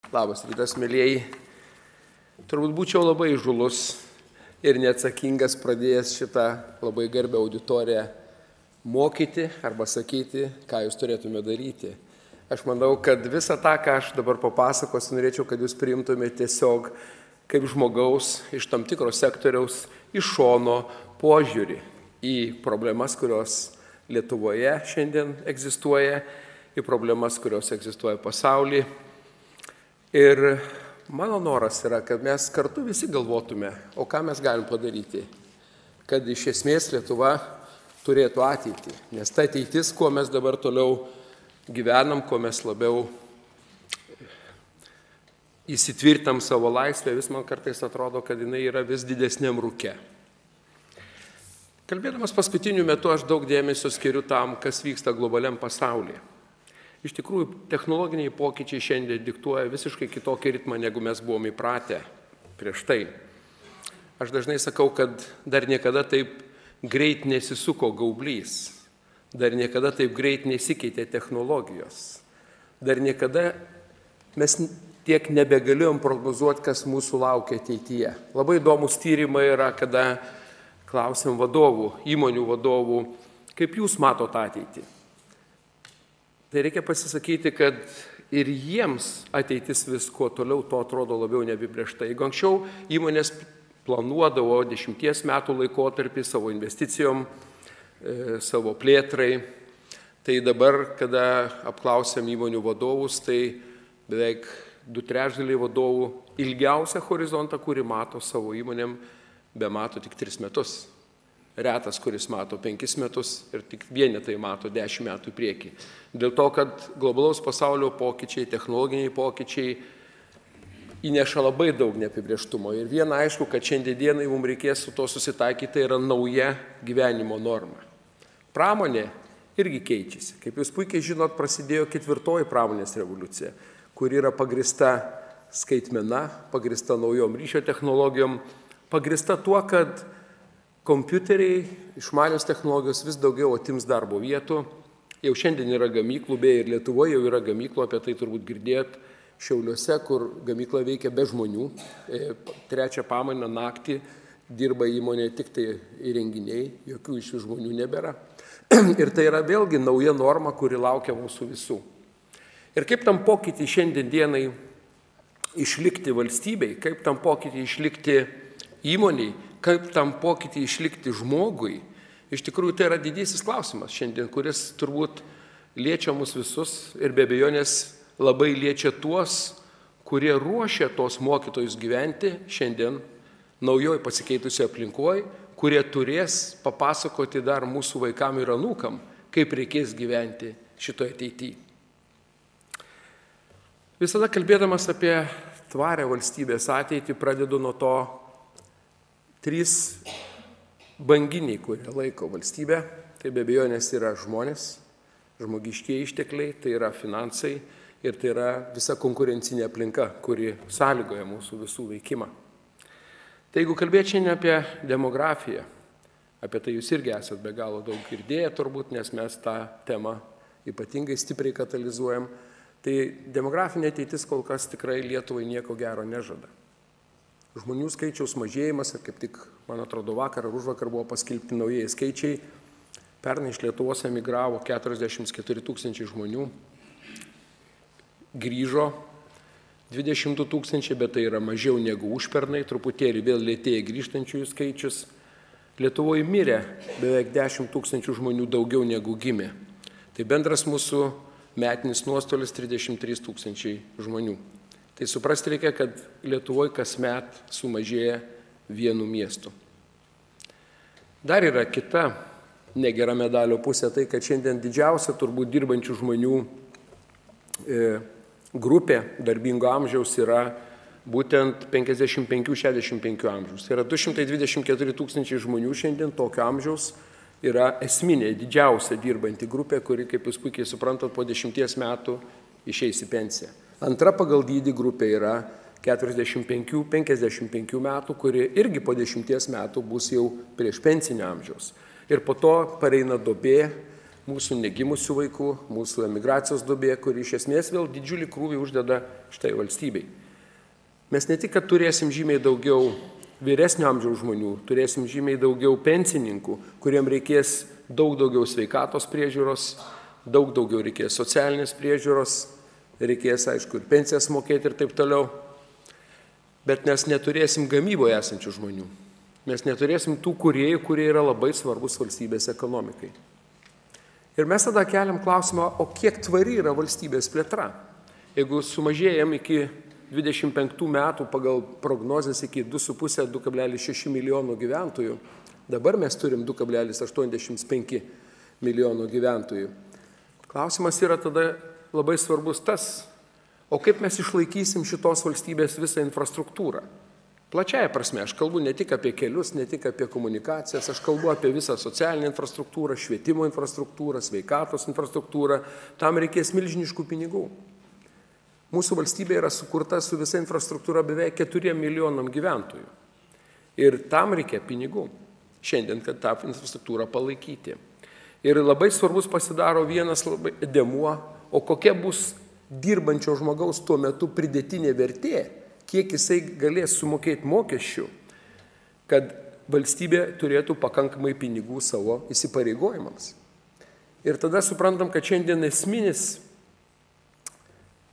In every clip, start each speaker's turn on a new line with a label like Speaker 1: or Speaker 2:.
Speaker 1: Labas rytas, mėlyjei. Turbūt būčiau labai įžūlus ir neatsakingas pradėjęs šitą labai garbę auditoriją mokyti arba sakyti, ką jūs turėtume daryti. Aš manau, kad visą tą, ką aš dabar papasakosiu, norėčiau, kad jūs priimtumėte tiesiog kaip žmogaus iš tam tikro sektoriaus, iš šono požiūrį į problemas, kurios Lietuvoje šiandien egzistuoja, į problemas, kurios egzistuoja pasaulyje. Ir mano noras yra, kad mes kartu visi galvotume, o ką mes galim padaryti, kad iš esmės Lietuva turėtų ateitį. Nes ta ateitis, kuo mes dabar toliau gyvenam, kuo mes labiau įsitvirtam savo laisvę, vis man kartais atrodo, kad jinai yra vis didesniam rūke. Kalbėdamas paskutiniu metu aš daug dėmesio skiriu tam, kas vyksta globaliam pasaulyje. Iš tikrųjų, technologiniai pokyčiai šiandien diktuoja visiškai kitokį ritmą, negu mes buvome įpratę prieš tai. Aš dažnai sakau, kad dar niekada taip greit nesisuko gaublys, dar niekada taip greit nesikeitė technologijos, dar niekada mes tiek nebegalėjom prognozuoti, kas mūsų laukia ateityje. Labai įdomus tyrimai yra, kada klausim vadovų, įmonių vadovų, kaip jūs matote ateitį. Tai reikia pasisakyti, kad ir jiems ateitis vis kuo toliau, to atrodo labiau neapibrėžta. Jeigu anksčiau įmonės planuodavo 10 metų laikotarpį savo investicijom, savo plėtrai, tai dabar, kada apklausiam įmonių vadovus, tai beveik 2/3 vadovų ilgiausią horizontą, kurį mato savo įmonėm, bemato tik 3 metus. Retas, kuris mato 5 metus ir tik vienetai mato 10 metų į priekį. Dėl to, kad globalaus pasaulio pokyčiai, technologiniai pokyčiai įneša labai daug neapibrėžtumo. Ir viena aišku, kad šiandienai mums reikės su to susitaikyti, tai yra nauja gyvenimo norma. Pramonė irgi keičiasi. Kaip jūs puikiai žinot, prasidėjo 4. pramonės revoliucija, kuri yra pagrįsta skaitmena, pagrįsta naujom ryšio technologijom, pagrįsta tuo, kad kompiuteriai, išmanios technologijos vis daugiau atims darbo vietų. Jau šiandien yra gamyklų, beje, ir Lietuvoje jau yra gamyklų, apie tai turbūt girdėt, Šiauliuose, kur gamykla veikia be žmonių. 3 pamainą naktį dirba įmonė tik tai įrenginiai, jokių iš jų žmonių nebėra. Ir tai yra vėlgi nauja norma, kuri laukia mūsų visų. Ir kaip tam pokytį šiandien dienai išlikti valstybei, kaip tam pokytį išlikti įmoniai, kaip tam pokytį išlikti žmogui, iš tikrųjų tai yra didysis klausimas šiandien, kuris turbūt liečia mus visus ir be abejonės labai liečia tuos, kurie ruošia tos mokytojus gyventi šiandien naujoj pasikeitusioj aplinkoje, kurie turės papasakoti dar mūsų vaikam ir anūkam, kaip reikės gyventi šitoje ateityje. Visada kalbėdamas apie tvarę valstybės ateitį pradedu nuo to 3 banginiai, kurie laiko valstybę. Tai be abejonės yra žmonės, žmogiškieji ištekliai, tai yra finansai ir tai yra visa konkurencinė aplinka, kuri sąlygoja mūsų visų veikimą. Tai jeigu kalbėt šiandien apie demografiją, apie tai jūs irgi esate be galo daug girdėję turbūt, nes mes tą temą ypatingai stipriai katalizuojam, tai demografinė ateitis kol kas tikrai Lietuvai nieko gero nežada. Žmonių skaičiaus mažėjimas, ir kaip tik, man atrodo, vakar ar užvakar buvo paskelbti naujieji skaičiai, pernai iš Lietuvos emigravo 44 000 žmonių, grįžo 20 000, bet tai yra mažiau negu užpernai, truputėlį vėl lėtėja grįžtančiųjų skaičius. Lietuvoje mirė beveik 10 000 žmonių daugiau negu gimė. Tai bendras mūsų metinis nuostolis 33 000 žmonių. Tai suprasti reikia, kad Lietuvoje kasmet sumažėja vienu miestu. Dar yra kita negera medalio pusė, tai kad šiandien didžiausia turbūt dirbančių žmonių grupė darbingo amžiaus yra būtent 55-65 amžiaus. Tai yra 224 000 žmonių šiandien tokio amžiaus yra esminė, didžiausia dirbanti grupė, kuri, kaip jūs puikiai suprantat, po 10 metų išeis į pensiją. Antra pagal dydį grupė yra 45-55 metų, kuri irgi po 10 metų bus jau prieš pensinio amžiaus. Ir po to pareina duobė, mūsų negimusių vaikų, mūsų emigracijos duobė, kuri iš esmės vėl didžiulį krūvį uždeda štai valstybei. Mes ne tik, kad turėsim žymiai daugiau vyresnio amžiaus žmonių, turėsim žymiai daugiau pensininkų, kuriem reikės daug daugiau sveikatos priežiūros, daug daugiau reikės socialinės priežiūros, reikės, aišku, ir pensijas mokėti ir taip toliau. Bet mes neturėsim gamyboje esančių žmonių. Mes neturėsim tų kūrėjų, kurie yra labai svarbus valstybės ekonomikai. Ir mes tada keliam klausimą, o kiek tvari yra valstybės plėtra? Jeigu sumažėjam iki 25 metų pagal prognozes iki 2,5–2,6 milijonų gyventojų, dabar mes turim 2,85 milijonų gyventojų. Klausimas yra tada labai svarbus tas, o kaip mes išlaikysim šitos valstybės visą infrastruktūrą? Plačiaja prasme, aš kalbu ne tik apie kelius, ne tik apie komunikacijas, aš kalbu apie visą socialinę infrastruktūrą, švietimo infrastruktūrą, sveikatos infrastruktūrą, tam reikės milžiniškų pinigų. Mūsų valstybė yra sukurta su visa infrastruktūra beveik 4 milijonam gyventojų. Ir tam reikia pinigų šiandien, kad tą infrastruktūrą palaikyti. Ir labai svarbus pasidaro vienas labai dėmuo, o kokia bus dirbančio žmogaus tuo metu pridėtinė vertė, kiek jisai galės sumokėti mokesčių, kad valstybė turėtų pakankamai pinigų savo įsipareigojimams. Ir tada suprantam, kad šiandien esminis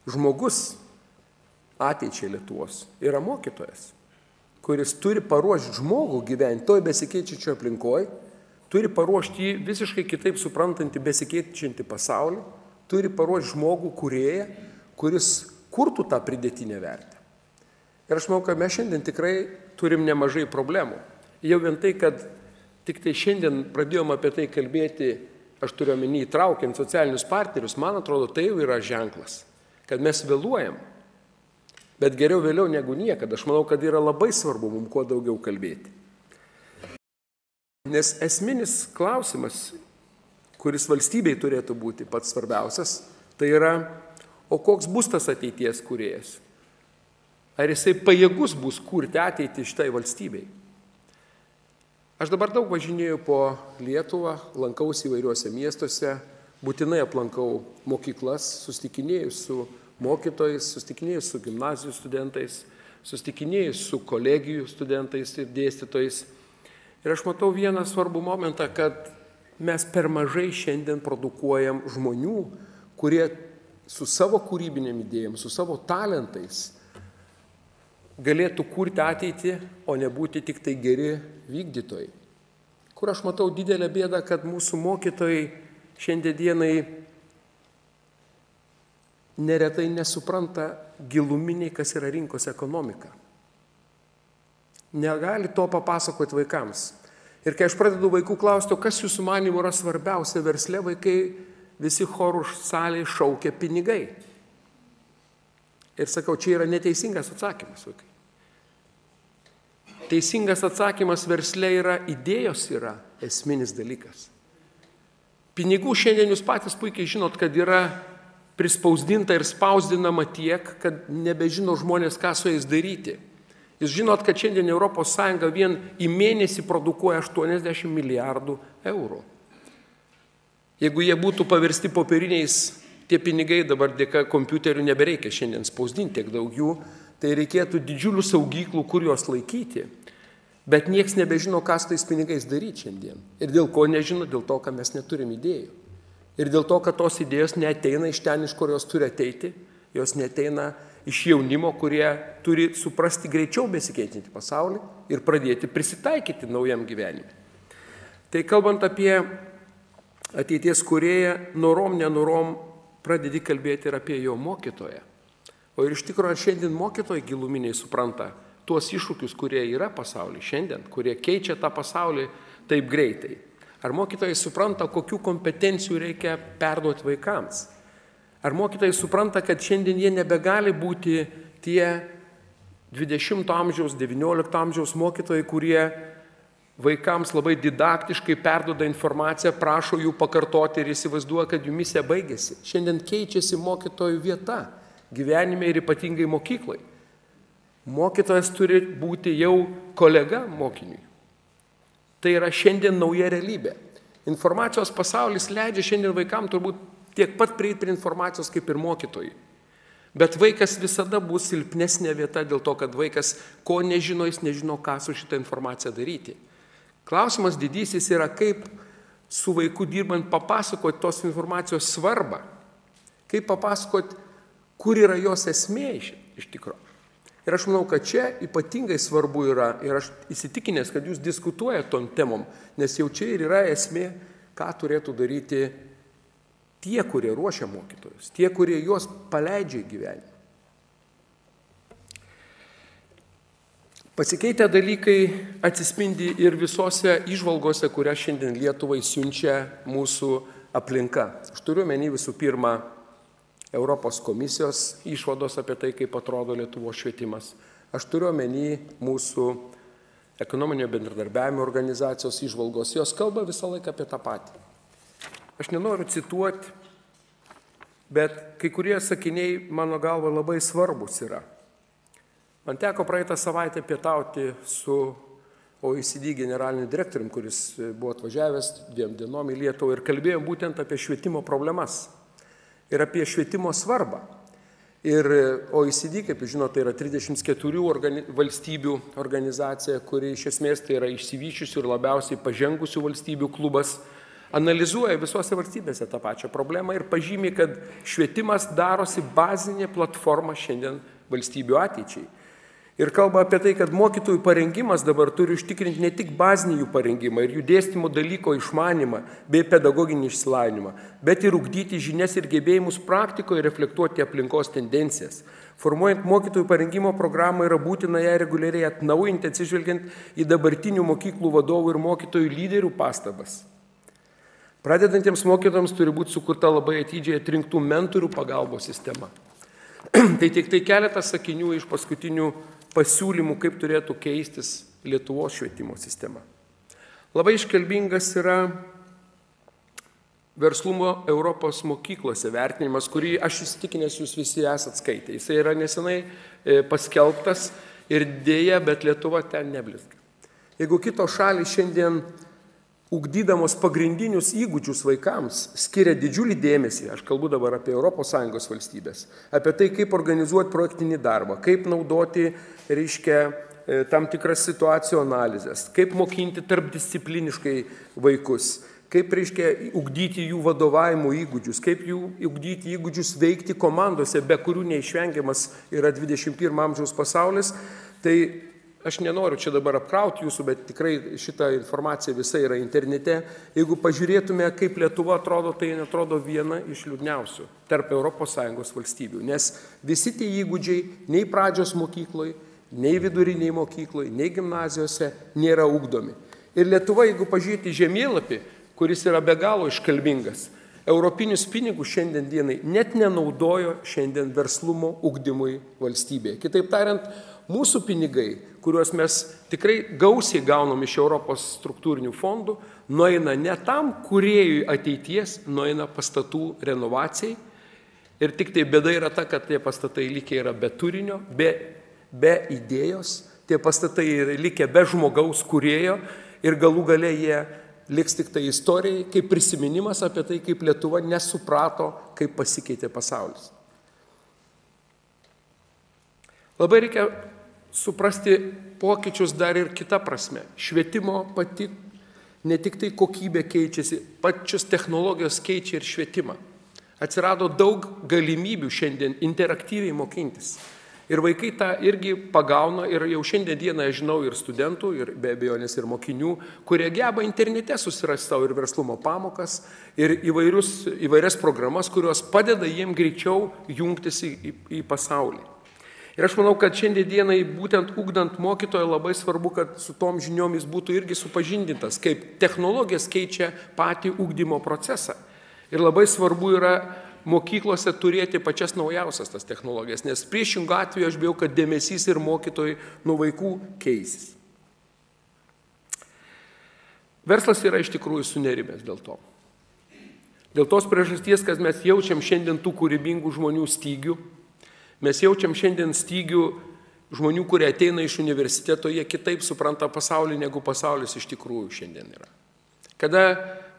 Speaker 1: žmogus ateičiai Lietuvos yra mokytojas, kuris turi paruošti žmogų gyventi toj besikeičiančio aplinkoje, turi paruošti jį visiškai kitaip suprantantį besikeičiantį pasaulį, turi paruošti žmogų kūrėją, kuris kurtų tą pridėtinę vertę. Ir aš manau, kad mes šiandien tikrai turim nemažai problemų. Jau vien tai, kad tik tai šiandien pradėjom apie tai kalbėti, aš turiu omeny įtraukiant socialinius partnerius, man atrodo, tai jau yra ženklas, kad mes vėluojam. Bet geriau vėliau negu niekada. Aš manau, kad yra labai svarbu mums kuo daugiau kalbėti. Nes esminis klausimas, kuris valstybei turėtų būti pats svarbiausias, tai yra, o koks bus tas ateities kūrėjas? Ar jisai pajėgus bus kurti ateitį šitai valstybei? Aš dabar daug važinėjau po Lietuvą, lankausi įvairiuose miestuose, būtinai aplankau mokyklas, susitikinėjau su mokytojais, susitikinėjau su gimnazijų studentais, susitikinėjau su kolegijų studentais ir dėstytojais. Ir aš matau vieną svarbų momentą, kad mes per mažai šiandien produkuojam žmonių, kurie su savo kūrybinėm idėjom, su savo talentais galėtų kurti ateitį, o nebūti tik tai geri vykdytojai. Kur aš matau didelę bėdą, kad mūsų mokytojai šiandien dienai neretai nesupranta giluminiai, kas yra rinkos ekonomika. Negali to papasakoti vaikams. Ir kai aš pradedu vaikų klausti, kas jūsų manymu yra svarbiausia versle, vaikai visi chorų salėje šaukia pinigai. Ir sakau, čia yra neteisingas atsakymas, vaikai. Teisingas atsakymas versle yra, idėjos yra esminis dalykas. Pinigų šiandien jūs patys puikiai žinot, kad yra prispausdinta ir spausdinama tiek, kad nebežino žmonės, ką su jais daryti. Jūs žinot, kad šiandien ES vien į mėnesį produkuoja 80 milijardų eurų. Jeigu jie būtų paversti popieriniais, tie pinigai dabar dėka kompiuterių nebereikia šiandien spausdinti tiek daug jų, tai reikėtų didžiulių saugyklų, kur juos laikyti. Bet nieks nebežino, ką su tais pinigais daryti šiandien. Ir dėl ko nežino, dėl to, kad mes neturim idėjų. Ir dėl to, kad tos idėjos neateina iš ten, iš kur jos turi ateiti, jos neateina iš jaunimo, kurie turi suprasti greičiau besikeitinti pasaulį ir pradėti prisitaikyti naujam gyvenimui. Tai kalbant apie ateities kūrėją, norom, nenorom pradedi kalbėti ir apie jo mokytoją. O ir iš tikrųjų, ar šiandien mokytojai giluminiai supranta tuos iššūkius, kurie yra pasaulyje šiandien, kurie keičia tą pasaulį taip greitai? Ar mokytojai supranta, kokių kompetencijų reikia perduoti vaikams? Ar mokytojai supranta, kad šiandien jie nebegali būti tie 20 amžiaus, 19 amžiaus mokytojai, kurie vaikams labai didaktiškai perduoda informaciją, prašo jų pakartoti ir įsivaizduoja, kad jų misija baigėsi. Šiandien keičiasi mokytojų vieta gyvenime ir ypatingai mokyklai. Mokytojas turi būti jau kolega mokiniui. Tai yra šiandien nauja realybė. Informacijos pasaulis leidžia šiandien vaikams turbūt tiek pat prieiti prie informacijos kaip ir mokytojai. Bet vaikas visada bus silpnesnė vieta dėl to, kad vaikas ko nežino, jis nežino, ką su šitą informaciją daryti. Klausimas didysis yra, kaip su vaiku dirbant papasakoti tos informacijos svarbą, kaip papasakoti, kur yra jos esmė iš tikrųjų. Ir aš manau, kad čia ypatingai svarbu yra, ir aš įsitikinęs, kad jūs diskutuojate tom temom, nes jau čia ir yra esmė, ką turėtų daryti tie, kurie ruošia mokytojus, tie, kurie juos paleidžia į gyvenimą. Pasikeitę dalykai atsispindi ir visose įžvalgose, kurias šiandien Lietuvai siunčia mūsų aplinka. Aš turiu omeny visų pirma Europos komisijos išvados apie tai, kaip atrodo Lietuvos švietimas. Aš turiu omeny mūsų ekonominio bendradarbiavimo organizacijos įžvalgos. Jos kalba visą laiką apie tą patį. Aš nenoriu cituoti, bet kai kurie sakiniai mano galva labai svarbus yra. Man teko praeitą savaitę pietauti su OECD generaliniu direktoriumi, kuris buvo atvažiavęs 2 dienom į Lietuvą ir kalbėjom būtent apie švietimo problemas ir apie švietimo svarbą. Ir OECD, kaip jūs žinote, tai yra 34 valstybių organizacija, kuri iš esmės tai yra išsivysčiusių ir labiausiai pažengusių valstybių klubas, analizuoja visose valstybėse tą pačią problemą ir pažymi, kad švietimas darosi bazinė platforma šiandien valstybių ateičiai. Ir kalba apie tai, kad mokytojų parengimas dabar turi užtikrinti ne tik bazinį jų parengimą ir jų dėstymo dalyko išmanimą bei pedagoginį išsilavinimą, bet ir ugdyti žinias ir gebėjimus praktikoje reflektuoti aplinkos tendencijas. Formuojant mokytojų parengimo programą yra būtina ją reguliariai atnaujinti, atsižvelgiant į dabartinių mokyklų vadovų ir mokytojų lyderių pastabas. Pradedantiems mokytojams turi būti sukurta labai atidžiai atrinktų mentorių pagalbos sistema. Tai tik tai keletas sakinių iš paskutinių pasiūlymų, kaip turėtų keistis Lietuvos švietimo sistema. Labai iškalbingas yra verslumo Europos mokyklose vertinimas, kurį aš įsitikinęs jūs visi esat skaitę. Jis yra nesenai paskelbtas ir dėja, bet Lietuva ten neblizga. Jeigu kitos šalys šiandien ugdydamos pagrindinius įgūdžius vaikams skiria didžiulį dėmesį, aš kalbu dabar apie ES valstybės, apie tai, kaip organizuoti projektinį darbą, kaip naudoti, tam tikras situacijų analizės, kaip mokinti tarpdiscipliniškai vaikus, kaip, ugdyti jų vadovavimo įgūdžius, kaip jų ugdyti įgūdžius veikti komandose, be kurių neišvengiamas yra 21 amžiaus pasaulis. Tai aš nenoriu čia dabar apkrauti jūsų, bet tikrai šita informacija visa yra internete. Jeigu pažiūrėtume, kaip Lietuva atrodo, tai atrodo viena iš liūdniausių tarp ES valstybių. Nes visi tie įgūdžiai nei pradžios mokykloje, nei viduriniai mokykloje, nei gimnazijose nėra ugdomi. Ir Lietuva, jeigu pažiūrėti žemėlapį, kuris yra be galo iškalbingas, europinius pinigus šiandien dienai net nenaudojo šiandien verslumo ugdymui valstybėje. Kitaip tariant, mūsų pinigai, kuriuos mes tikrai gausiai gaunam iš Europos struktūrinių fondų, nueina ne tam kūrėjui ateities, nueina pastatų renovacijai. Ir tik tai bėda yra ta, kad tie pastatai likę yra be turinio, be idėjos, tie pastatai likę be žmogaus kūrėjo ir galų gale jie liks tik tai istorijai, kaip prisiminimas apie tai, kaip Lietuva nesuprato, kaip pasikeitė pasaulis. Labai reikia suprasti pokyčius dar ir kita prasme. Švietimo pati ne tik tai kokybė keičiasi, pačios technologijos keičia ir švietimą. Atsirado daug galimybių šiandien interaktyviai mokintis. Ir vaikai tą irgi pagauna ir jau šiandien dieną žinau ir studentų, ir be abejonės ir mokinių, kurie geba internete susirasti savo ir verslumo pamokas, ir įvairias programas, kurios padeda jiem greičiau jungtis į pasaulį. Ir aš manau, kad šiandien dienai būtent ugdant mokytoją labai svarbu, kad su tom žiniom jis būtų irgi supažindintas, kaip technologijas keičia patį ugdymo procesą. Ir labai svarbu yra mokyklose turėti pačias naujausias tas technologijas, nes priešingų atveju aš bijau, kad dėmesys ir mokytojai nuo vaikų keisis. Verslas yra iš tikrųjų sunerimęs dėl to. Dėl tos priežasties, kad mes jaučiam šiandien tų kūrybingų žmonių stygių, mes jaučiam šiandien stygių žmonių, kurie ateina iš universiteto, jie kitaip supranta pasaulį, negu pasaulis iš tikrųjų šiandien yra. Kada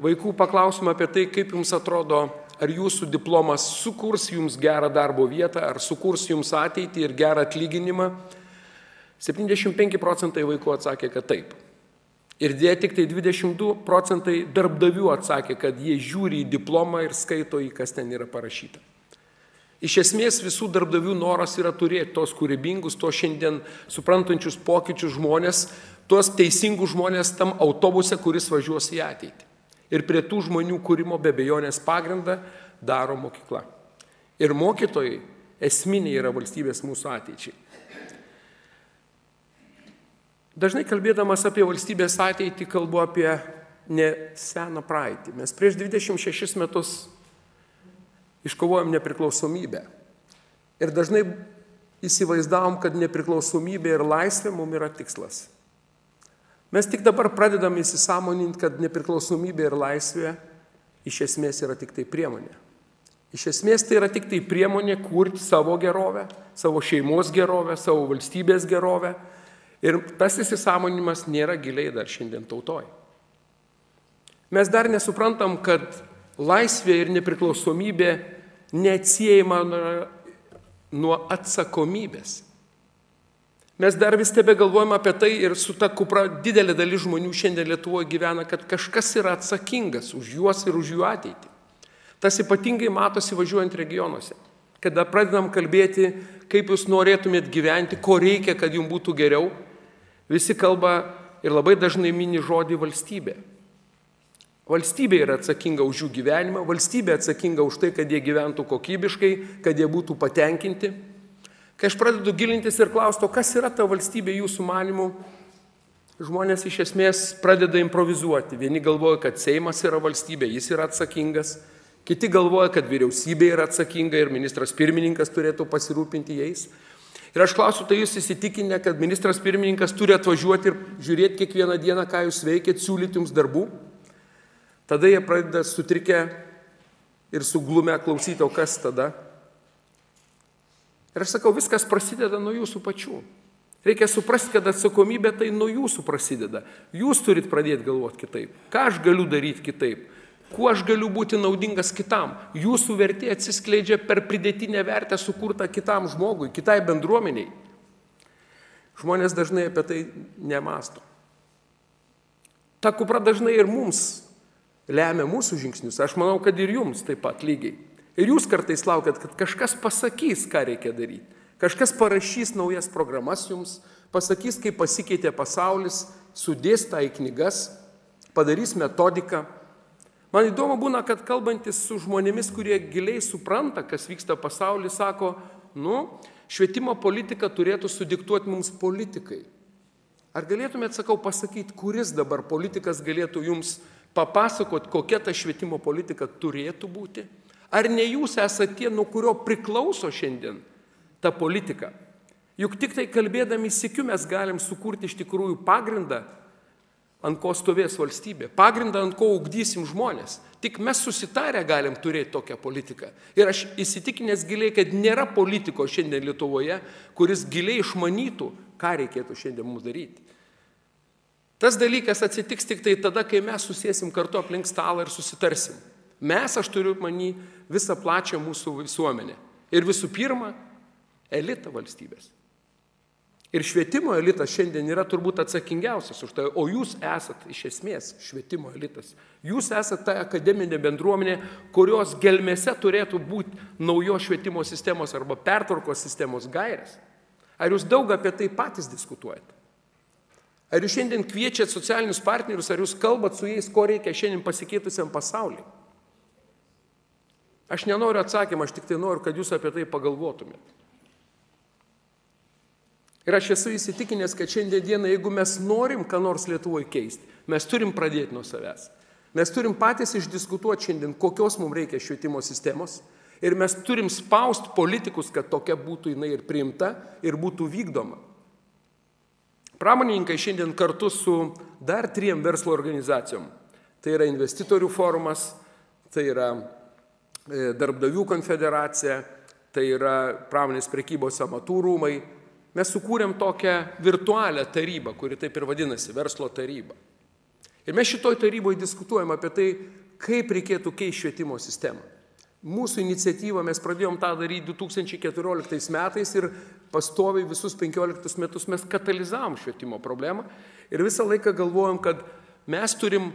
Speaker 1: vaikų paklausime apie tai, kaip jums atrodo, ar jūsų diplomas sukurs jums gerą darbo vietą, ar sukurs jums ateitį ir gerą atlyginimą, 75% vaikų atsakė, kad taip. Ir dėja tik tai 22% darbdavių atsakė, kad jie žiūri į diplomą ir skaito į, kas ten yra parašyta. Iš esmės visų darbdavių noras yra turėti tos kūrybingus, tos šiandien suprantančius pokyčius žmonės, tuos teisingus žmonės tam autobuse, kuris važiuos į ateitį. Ir prie tų žmonių kūrimo be abejonės pagrindą daro mokykla. Ir mokytojai esminiai yra valstybės mūsų ateičiai. Dažnai kalbėdamas apie valstybės ateitį kalbu apie neseną praeitį. Mes prieš 26 metus iškovojom nepriklausomybę. Ir dažnai įsivaizdavom, kad nepriklausomybė ir laisvė mums yra tikslas. Mes tik dabar pradedam įsisąmoninti, kad nepriklausomybė ir laisvė iš esmės yra tik tai priemonė. Iš esmės tai yra tik tai priemonė kurti savo gerovę, savo šeimos gerovę, savo valstybės gerovę. Ir tas įsisąmoninimas nėra giliai dar šiandien tautoj. Mes dar nesuprantam, kad laisvė ir nepriklausomybė neatsiejama nuo atsakomybės. Mes dar vis tebe galvojame apie tai ir su ta kupra didelė dalis žmonių šiandien Lietuvoje gyvena, kad kažkas yra atsakingas už juos ir už jų ateitį. Tas ypatingai matosi važiuojant regionuose. Kada pradedam kalbėti, kaip jūs norėtumėt gyventi, ko reikia, kad jums būtų geriau, visi kalba ir labai dažnai mini žodį valstybė. Valstybė yra atsakinga už jų gyvenimą, valstybė atsakinga už tai, kad jie gyventų kokybiškai, kad jie būtų patenkinti. Kai aš pradedu gilintis ir klausti, kas yra ta valstybė jūsų manimų, žmonės iš esmės pradeda improvizuoti. Vieni galvoja, kad Seimas yra valstybė, jis yra atsakingas, kiti galvoja, kad vyriausybė yra atsakinga ir ministras pirmininkas turėtų pasirūpinti jais. Ir aš klausiu, tai jūs įsitikinę, kad ministras pirmininkas turi atvažiuoti ir žiūrėti kiekvieną dieną, ką jūs veikėt, siūlyti jums darbų? Tada jie pradeda sutrikę ir suglumę klausyti, o kas tada? Ir aš sakau, viskas prasideda nuo jūsų pačių. Reikia suprasti, kad atsakomybė tai nuo jūsų prasideda. Jūs turit pradėti galvoti kitaip. Ką aš galiu daryti kitaip? Kuo aš galiu būti naudingas kitam? Jūsų vertė atsiskleidžia per pridėtinę vertę sukurtą kitam žmogui, kitai bendruomeniai. Žmonės dažnai apie tai nemąsto. Ta kupra dažnai ir mums lemia mūsų žingsnius. Aš manau, kad ir jums taip pat lygiai. Ir jūs kartais laukiat, kad kažkas pasakys, ką reikia daryti. Kažkas parašys naujas programas jums, pasakys, kaip pasikeitė pasaulis, sudės tą į knygas, padarys metodiką. Man įdomu būna, kad kalbantis su žmonėmis, kurie giliai supranta, kas vyksta pasaulyje, sako, švietimo politika turėtų sudiktuoti mums politikai. Ar galėtumėt, sakau, pasakyti, kuris dabar politikas galėtų jums papasakot, kokia ta švietimo politika turėtų būti? Ar ne jūs esate tie, nuo kurio priklauso šiandien ta politika? Juk tik tai kalbėdami sykiu mes galim sukurti iš tikrųjų pagrindą, ant ko stovės valstybė, pagrindą, ant ko ugdysim žmonės. Tik mes susitarę galim turėti tokią politiką. Ir aš įsitikinęs giliai, kad nėra politiko šiandien Lietuvoje, kuris giliai išmanytų, ką reikėtų šiandien mums daryti. Tas dalykas atsitiks tik tai tada, kai mes susėsim kartu aplink stalą ir susitarsim. Mes, aš turiu manį, visą plačią mūsų visuomenę. Ir visų pirma, elitą valstybės. Ir švietimo elitas šiandien yra turbūt atsakingiausias už tai, o jūs esat iš esmės švietimo elitas. Jūs esat ta akademinė bendruomenė, kurios gelmėse turėtų būti naujos švietimo sistemos arba pertvarkos sistemos gairės. Ar jūs daug apie tai patys diskutuojate? Ar jūs šiandien kviečiat socialinius partnerius, ar jūs kalbat su jais, ko reikia šiandien pasikeitusiam pasauliui? Aš nenoriu atsakymą, aš tik tai noriu, kad jūs apie tai pagalvotumėt. Ir aš esu įsitikinęs, kad šiandien dieną, jeigu mes norim ką nors Lietuvoje keisti, mes turim pradėti nuo savęs. Mes turim patys išdiskutuoti šiandien, kokios mums reikia švietimo sistemos, ir mes turim spausti politikus, kad tokia būtų jinai ir priimta, ir būtų vykdoma. Pramonininkai šiandien kartu su dar 3 verslo organizacijom. Tai yra investitorių forumas, tai yra darbdavių konfederacija, tai yra pramonės prekybos amatų rūmai. Mes sukūrėm tokią virtualią tarybą, kuri taip ir vadinasi, verslo taryba. Ir mes šitoj taryboje diskutuojam apie tai, kaip reikėtų keisti švietimo sistemą. Mūsų iniciatyvą mes pradėjom tą daryti 2014 metais ir pastoviai visus 15 metus mes katalizavom švietimo problemą ir visą laiką galvojom, kad mes turim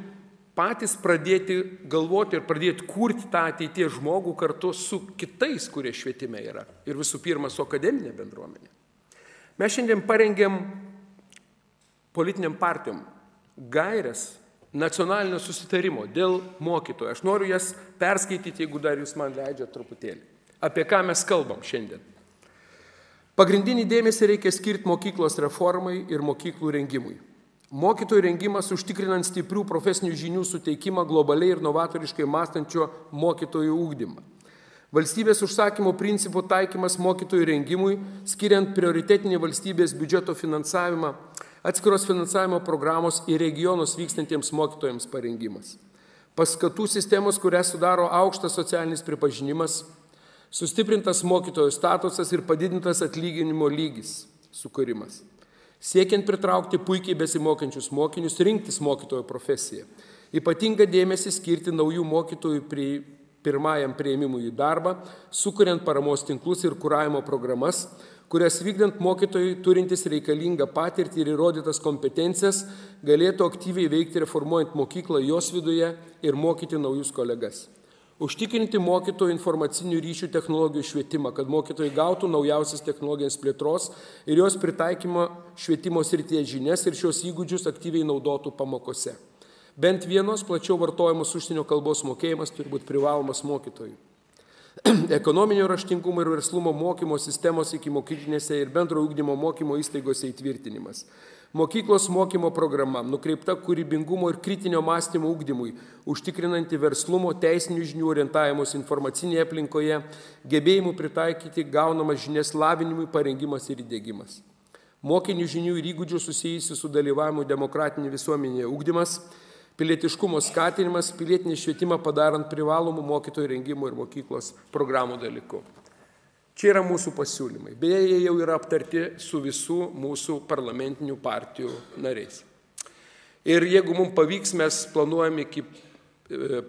Speaker 1: patys pradėti galvoti ir pradėti kurti tą ateities žmogų kartu su kitais, kurie švietime yra. Ir visų pirma, su akademinė bendruomenė. Mes šiandien parengėm politiniam partijom gaires nacionalinio susitarimo dėl mokytojų. Aš noriu jas perskaityti, jeigu dar jūs man leidžia truputėlį. Apie ką mes kalbam šiandien. Pagrindinį dėmesį reikia skirti mokyklos reformai ir mokyklų rengimui. Mokytojų rengimas užtikrinant stiprių profesinių žinių suteikimą globaliai ir novatoriškai mąstančio mokytojų ugdymą. Valstybės užsakymo principų taikymas mokytojų rengimui, skiriant prioritetinį valstybės biudžeto finansavimą, atskiros finansavimo programos į regionus vykstantiems mokytojams parengimas. Paskatų sistemos, kurią sudaro aukštas socialinis pripažinimas, sustiprintas mokytojų statusas ir padidintas atlyginimo lygis sukūrimas. Siekiant pritraukti puikiai besimokančius mokinius, rinktis mokytojo profesiją. Ypatingą dėmesį skirti naujų mokytojų pirmajam priėmimui į darbą, sukuriant paramos tinklus ir kuravimo programas, kurias vykdant mokytojai turintys reikalingą patirtį ir įrodytas kompetencijas galėtų aktyviai veikti reformuojant mokyklą jos viduje ir mokyti naujus kolegas. Užtikrinti mokytojų informacinių ryšių technologijų švietimą, kad mokytojai gautų naujausias technologijos plėtros ir jos pritaikymo švietimo srityje žinias ir šios įgūdžius aktyviai naudotų pamokose. Bent vienos plačiau vartojamos užsienio kalbos mokėjimas turi būti privalomas mokytojų. Ekonominio raštingumo ir verslumo mokymo sistemos ikimokyklinėse ir bendro ugdymo mokymo įstaigose įtvirtinimas. Mokyklos mokymo programa nukreipta kūrybingumo ir kritinio mąstymo ugdymui, užtikrinanti verslumo, teisinių žinių orientavimus informacinėje aplinkoje, gebėjimų pritaikyti gaunamas žinias lavinimui, parengimas ir įdiegimas. Mokinių žinių ir įgūdžių susijusių su dalyvavimu demokratinėje visuomenėje ugdymas, pilietiškumo skatinimas, pilietinį švietimą padarant privalomų mokytojų rengimo ir mokyklos programų dalyku. Čia yra mūsų pasiūlymai. Beje, jie jau yra aptarti su visų mūsų parlamentinių partijų nariais. Ir jeigu mums pavyks, mes planuojame iki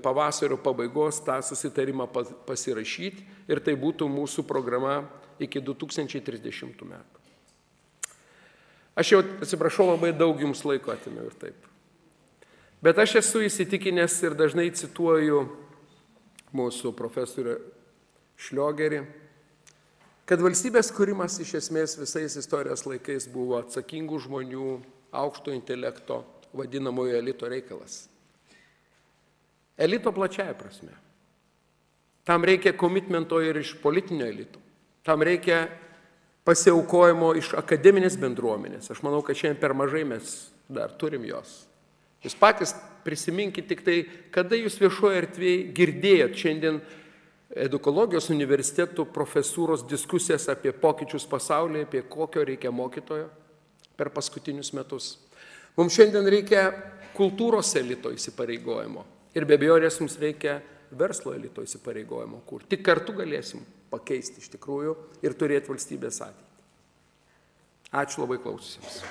Speaker 1: pavasario pabaigos tą susitarimą pasirašyti ir tai būtų mūsų programa iki 2030 metų. Aš jau atsiprašau, labai daug jums laiko atėmiau ir taip. Bet aš esu įsitikinęs ir dažnai cituoju mūsų profesorių Šliogerį, kad valstybės kūrimas iš esmės visais istorijos laikais buvo atsakingų žmonių, aukšto intelekto, vadinamojo elito reikalas. Elito plačiaja prasme. Tam reikia komitmento ir iš politinio elito. Tam reikia pasiaukojimo iš akademinės bendruomenės. Aš manau, kad šiandien per mažai mes dar turim jos. Jūs patys prisiminkit tik tai, kada jūs viešoje erdvėje girdėjot šiandien Edukologijos universitetų profesūros diskusijas apie pokyčius pasaulyje, apie kokio reikia mokytojo per paskutinius metus. Mums šiandien reikia kultūros elito įsipareigojimo ir be abejonės mums reikia verslo elito įsipareigojimo, kur tik kartu galėsim pakeisti iš tikrųjų ir turėti valstybės ateitį. Ačiū labai klaususiems.